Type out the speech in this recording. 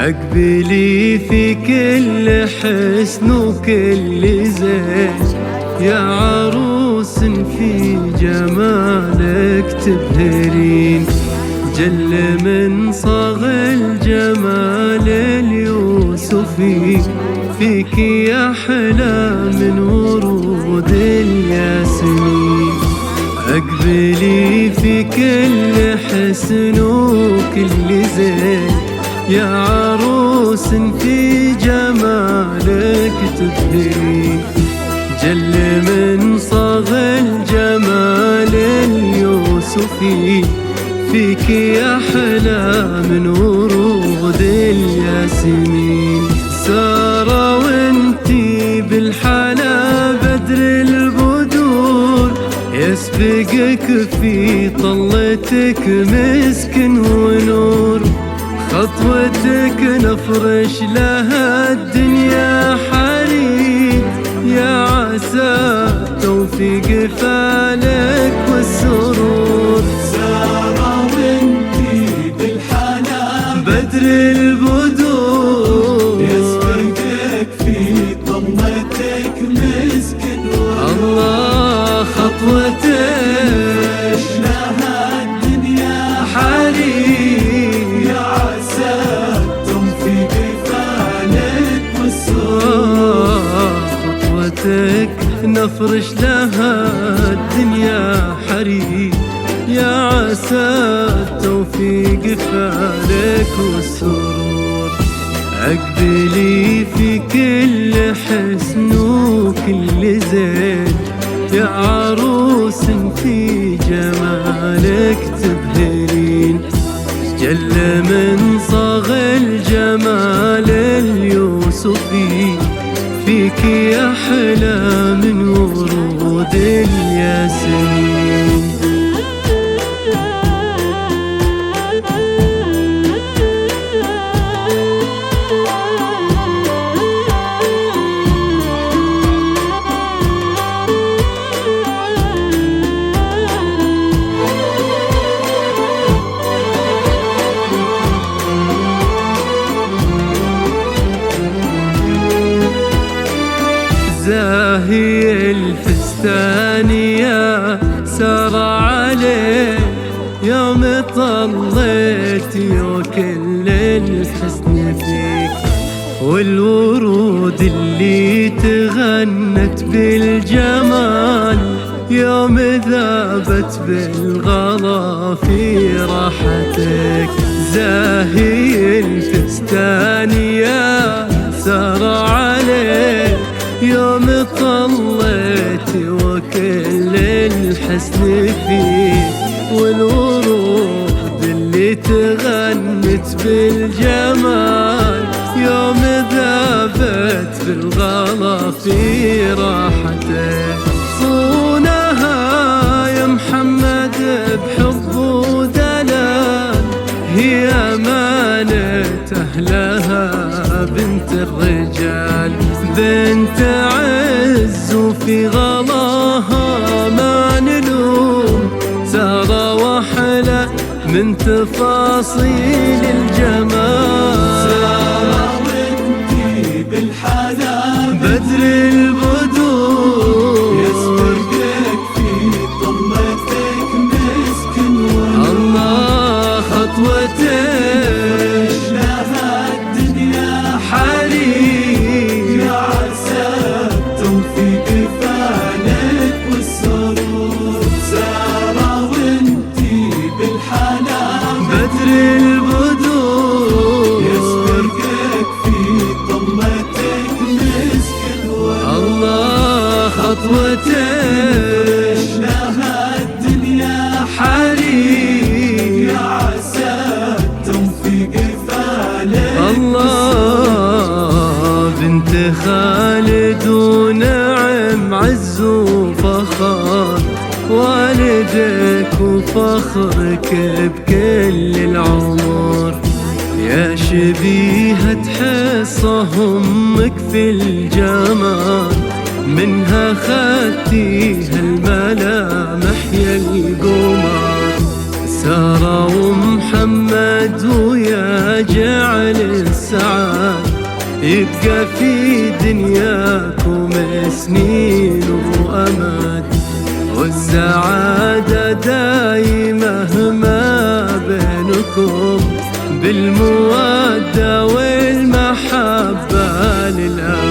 أقبلي في كل حسن وكل زين، يا عروس في جمالك تبهرين. جل من صاغ الجمال اليوسفي، فيك يا أحلى من ورود الياسمين. أقبلي في كل حسن وكل زين، يا عروس في جمالك تبهرين. جل من صاغ الجمال اليوسفي، فيك يا أحلى من ورود الياسمين. سارة وانتي بالحلا بدر البدور، يسبقك في طلتك مسك ونور. خطوتك نفرش لها الدنيا حرير، يا عسى توفيق فالك والسرور. سارة وانتي بالحلا بدر البدور، يسبقك في طلتك مسك ونور. الله خطوتك لها الدنيا حرير، يا عسى توفيق فالك والسرور. خطوتك نفرش لها الدنيا حرير، يا عسى التوفيق فالك والسرور. أقبلي في كل حسن وكل زين، يا عروس في جمالك تبهرين. جل من صاغ الجمال اليوسفي، فيك يا أحلى من ورود الياسمين. زاهي الفستان يا سار عليه، يوم طليتي وكل الحسن فيك. والورود اللي تغنت بالجمال، يوم ذابت بالغلا في راحتك. زاهي الفستان يا سار عليه، يوم طليتي وكل الحسن فيه. والورود اللي تغنت بالجمال، يوم ذابت بالغلا في راحته. صونها يا محمد بحب ودلال، هي أمانة أهلها بنت الرجال. بنت عز وفي غلاها ما نلوم، سارة وحلى من تفاصيل الجمال. سارة وانتي بالحلا بدر البدور، يسبقك في طلتك مسك ونور. الله خطوتك لها الدنيا حرير، يا عسى توفيق فالك والسرور. سارة وانتي بالحلا بدر البدور، يسبقك في طلتك مسك ونور. الله خطوتك لها الدنيا حرير، يا عسى توفيق فالك. الله بنت خالد ونعم عز وفخر، والدك وفخرك بكل العمر. يا شبيهة حصة أمك في الجمال، منها خدتيها الملامح يا القمر. سارة ومحمد ويا جعل السعادة يبقى في دنياكم سنين وأمد، والسعادة دايمة ما بينكم بالمودة والمحبة للأبد.